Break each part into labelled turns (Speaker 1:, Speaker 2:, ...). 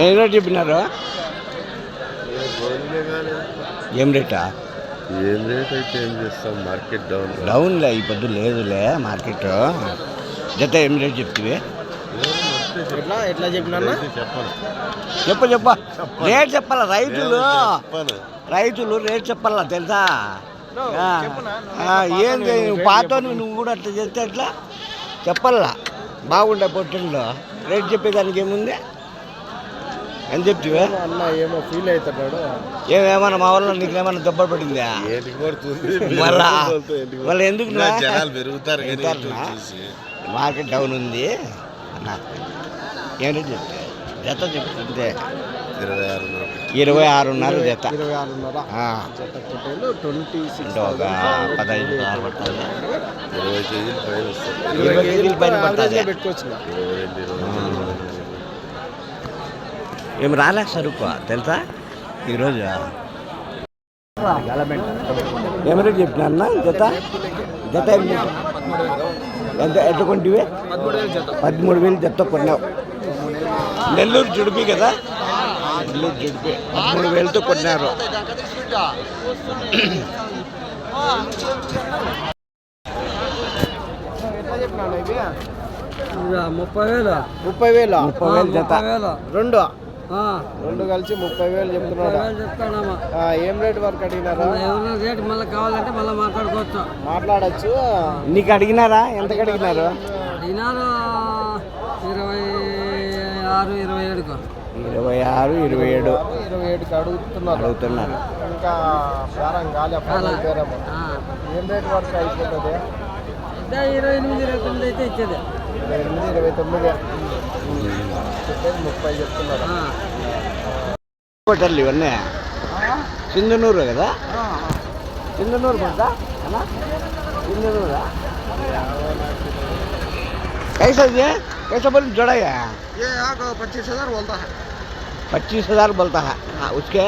Speaker 1: ఏం రేట్ చెప్పినారు? ఏం రేటా?
Speaker 2: ఏం రేట్ అయితే ఏం చేస్తాం, మార్కెట్
Speaker 1: డౌన్లే ఈ పొద్దు లేదులే మార్కెట్. జత ఏం రేట్ చెప్తివి?
Speaker 3: ఎట్లా చెప్పినా
Speaker 1: చెప్ప రేట్ చెప్పాల. రైతులు రేట్ చెప్పాల, తెలుసా? ఏంది పాత నువ్వు కూడా అట్లా చేస్తే ఎట్లా చెప్పాలా? బాగుండే పొట్టంలో రేట్ చెప్పేదానికి ఏముంది అని చెప్తివే
Speaker 3: అన్న. ఏమో ఫీల్ అవుతున్నాడు.
Speaker 1: ఏమన్నా మా వల్ల నీకు ఏమన్నా దెబ్బ పడిందా? మళ్ళీ ఎందుకు మార్కెట్ డౌన్ ఉంది ఏంటో చెప్తే జత చెప్తుంటే 26.5 జత.
Speaker 3: 26.5
Speaker 1: ఒక 15 పడుతుంది.
Speaker 2: 20
Speaker 1: కేజీల పైన పడుతుంది.
Speaker 3: పెట్టుకోవచ్చు.
Speaker 1: ఏం రాలే సరుకు తెలుసా ఈరోజు? ఏం రేట్ చెప్పినా జత? జత ఎంత ఎట్లా కొంటివి? 13,000 జత కొన్నావు. నెల్లూరు జుడిపి కదా, నెల్లూరు జుడిపి 13,000తో కొన్నారు.
Speaker 3: ముప్పై వేలు జత. రెండు కలిసి 30,000 చెప్తున్నాడు. ఏం రేట్ వరకు అడిగినారా?
Speaker 4: రేట్ మళ్ళీ కావాలంటే మళ్ళీ
Speaker 3: మాట్లాడచ్చు.
Speaker 1: నీకు అడిగినారా? ఎంతకు అడిగినారు?
Speaker 4: అడిగినారు
Speaker 1: 26-27
Speaker 3: అడుగుతున్నారు. ఇంకా బేరం కాలే. ఏం రేట్ వరకు అయిపోతుంది?
Speaker 4: 28-29 అయితే ఇచ్చేది.
Speaker 3: 29 చెప్పేది 30 చెప్తున్నారు.
Speaker 1: హోటల్ ఇవన్నీ సింధనూరు కదా? సింధనూరు పడతా సింధనూరా? कैसा बोल जोड़ा है?
Speaker 3: ये यहाँ का 25,000 बोलता है.
Speaker 1: 25,000 बोलता है. उसके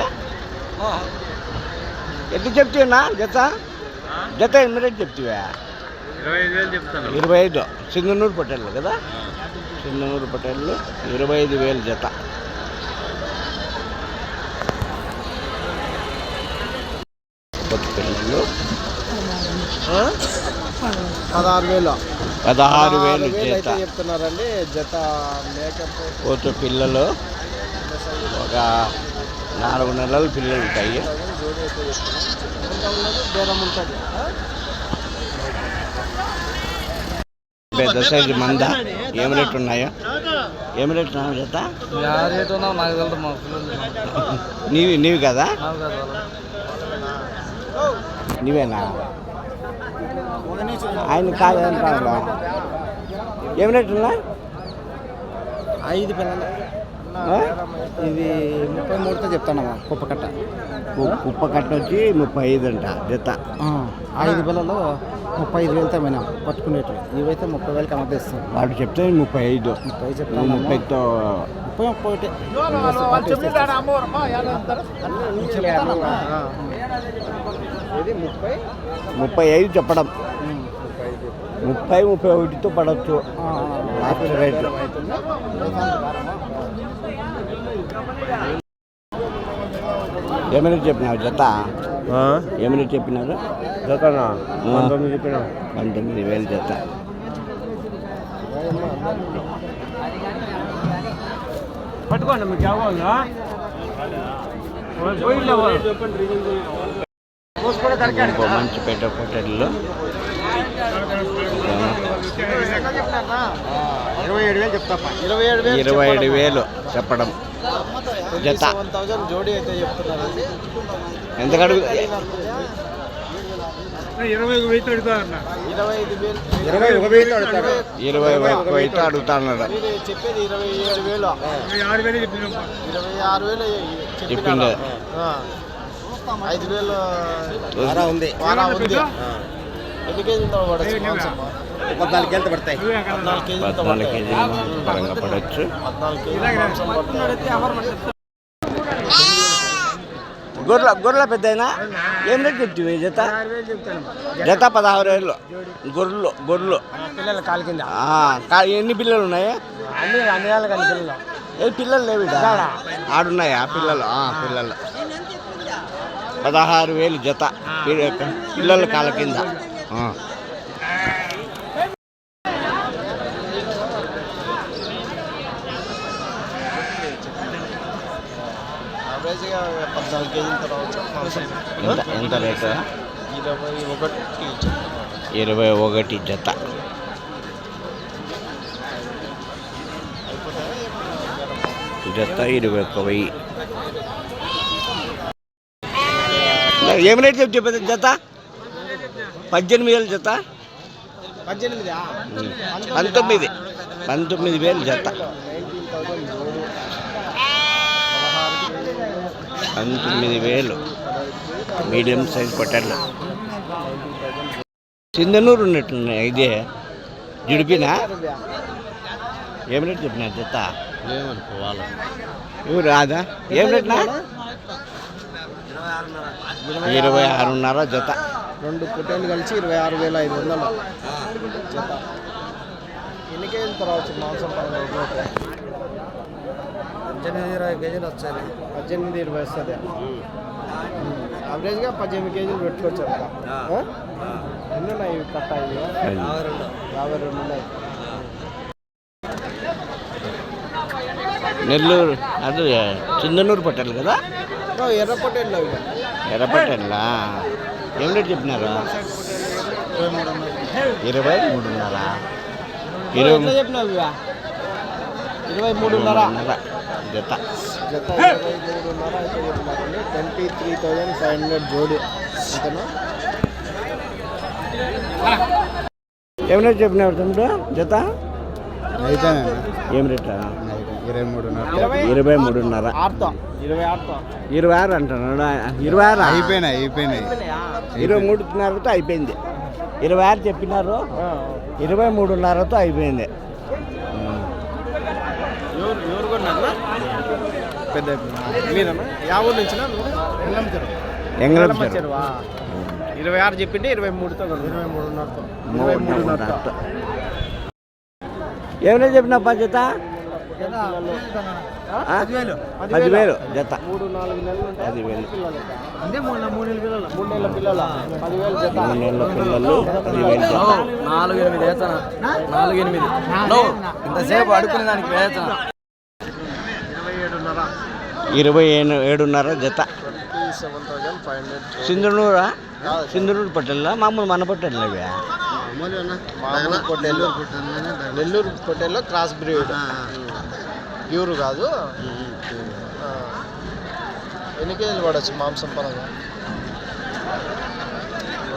Speaker 1: ఎట్లా చెప్తావు నా జత? జత ఎన్ని రేట్ చెప్తావా?
Speaker 2: 25,000 చెప్తాను.
Speaker 1: 25. సింగనూరు పటేళ్ళు కదా? సింగనూరు పటేళ్ళు 25,000 జత. పిల్లలు 16,000 జత
Speaker 3: చెప్తున్నారండి. జత మేకప్
Speaker 1: పోతు పిల్లలు ఒక 4 నెలల పిల్లలు ఉంటాయి. పెద్ద సైజు మంద ఏం రేట్ ఉన్నాయో? ఏం రేట్ ఉన్నావు జత? నీవి కదా? నీవేనా? ఆయన కాదంటాడు. ఏం రేట్ ఉన్నా?
Speaker 3: 5 పిల్లలు. ఇది 33తో చెప్తానమ్మా.
Speaker 1: కుప్పకట్ట వచ్చి 35 అంట జత.
Speaker 3: 5 పిల్లలు 35,000తో పోయినాం పట్టుకునేట్టు. ఇవైతే 30,000కి అమ్మేస్తాం.
Speaker 1: వాడు చెప్తే 35.
Speaker 3: 30 చెప్తాను.
Speaker 1: 30తో
Speaker 3: 31.
Speaker 1: 35 చెప్పడం. 30-31తో పడవచ్చు లాస్ట్ రేట్. ఏమైనా చెప్పినావు జత? ఏమైనా చెప్పినారు?
Speaker 2: జతనా 19 చెప్పినా.
Speaker 1: 19,000 జత.
Speaker 4: పట్టుకోండి మీకు కావాలా?
Speaker 1: మంచి పెట్ట హోటల్లో
Speaker 3: 27,000 చెప్తా.
Speaker 1: 27,000 చెప్పడం జత.
Speaker 3: 1,000 జోడీ అయితే చెప్తున్నారండి.
Speaker 1: ఎంత అడుగు?
Speaker 4: 21,000
Speaker 1: 21 అయితే అడుగుతాడు.
Speaker 3: చెప్పేది 27,000. 26,000
Speaker 1: చెప్పిండే.
Speaker 3: 5,000
Speaker 1: వారా ఉంది.
Speaker 3: ఎన్ని కేజీలతో పడచ్చు? 14 కేజీలతో పడతాయి.
Speaker 1: 14 కేజీలు పరంగా పడవచ్చు.
Speaker 3: 14 కేజీలు.
Speaker 1: గొర్రెల పెద్దయినా ఏం రేట్ చెప్తావు జత? జత 16,000. గొర్రెలు
Speaker 3: పిల్లలు కాలు కింద
Speaker 1: ఎన్ని పిల్లలు ఉన్నాయి?
Speaker 3: అన్ని నెలలు కానీ పిల్లలు
Speaker 1: ఏ పిల్లలు లేవు ఈడ? ఆడున్నాయా పిల్లలు? పిల్లలు 16,000 జత పిల్లల కాళ్ళ కింద.
Speaker 3: యావరేజ్గా 14 కేజీలతో రావచ్చు.
Speaker 1: ఎంత రేటు?
Speaker 3: 21
Speaker 1: 21 జత. జత 21,000. ఏం రేట్ చెప్పేది జత? 18,000 జత. 19,000 జత. 19,000 మీడియం సైజ్ పొట్టేళ్ళు. సింధనూరు ఉన్నట్టున్నాయి. ఇదే జుడిపినా? ఏం రేట్ చెప్పినా జత? ఇవి రాదా? ఏం రేట్నా? 26,500 జత.
Speaker 3: 2 పొట్టేళ్ళు కలిసి 26,500 జత. ఎన్ని కేజీలతో రావచ్చు మాంసం పరంగా? 18-20 కేజీలు వచ్చాయి. 18-20 వస్తుంది. యావరేజ్గా 18 కేజీలు పెట్టుకోవచ్చు. ఎన్ని ఉన్నాయి కట్ట? 52 ఉన్నాయి.
Speaker 1: నెల్లూరు అది చిందనూరు పొట్టేళ్ళు కదా?
Speaker 3: ఎర్ర పొట్టేళ్ళు అవి.
Speaker 1: ఎర్ర పొట్టేళ్ళా? ఏం రేట్ చెప్పినారా? 23,500.
Speaker 3: 23 చెప్పినావు. 23,500
Speaker 1: జత.
Speaker 3: జత 23,500 అయితే చెప్పినారండి. 23,500 జోడి. అంతేనా?
Speaker 1: ఏం రేట్ చెప్పినారు తమ్ముడు జత?
Speaker 3: అయితే
Speaker 1: ఏం రేటా?
Speaker 3: 23,500.
Speaker 1: 23,500.
Speaker 3: 26
Speaker 1: అంటున్నాడు. 26
Speaker 3: అయిపోయినాయి.
Speaker 1: 23,500తో అయిపోయింది. 26 చెప్పినారు. 23,500తో అయిపోయింది.
Speaker 3: ఎవరు కొన్నారా? పెద్ద మీరన్నా? యా ఊరు నుంచి?
Speaker 1: ఎంగళం
Speaker 3: 26 చెప్పింటే 23తో 23,500.
Speaker 1: ఏమైనా చెప్పినా జత? 10,000 జత.
Speaker 3: 3-4 నెలలు ఉంటాయి.
Speaker 1: 10,000.
Speaker 3: అంటే 3 నెలల పిల్లలు 10,000 జత.
Speaker 1: 3 నెలల పిల్లలు 10,000 జత.
Speaker 4: 4-8 వేతన. 4-8 ఇంతసేపు అడుకునే దానికి వేతన.
Speaker 1: 27,500 జత.
Speaker 3: 27,500.
Speaker 1: సింధనూరా? సింధనూరు పొట్టెల్లా? మామూలు మన పొట్టెళ్ళు ఇవి?
Speaker 3: నెల్లూరు పొట్టేల్లో క్రాస్ బ్రీడ్. ప్యూర్ కాదు. ఎన్ని కేజీలు పడవచ్చు మాంసం పరంగా?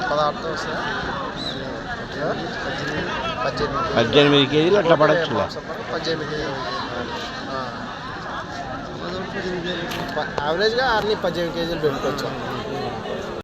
Speaker 3: 16తో వస్తాయి.
Speaker 1: 18 కేజీలు అట్లా పడచ్చు.
Speaker 3: 18 కేజీలు. యావరేజ్గా అన్ని 18 కేజీలు పెట్టుకోవచ్చు.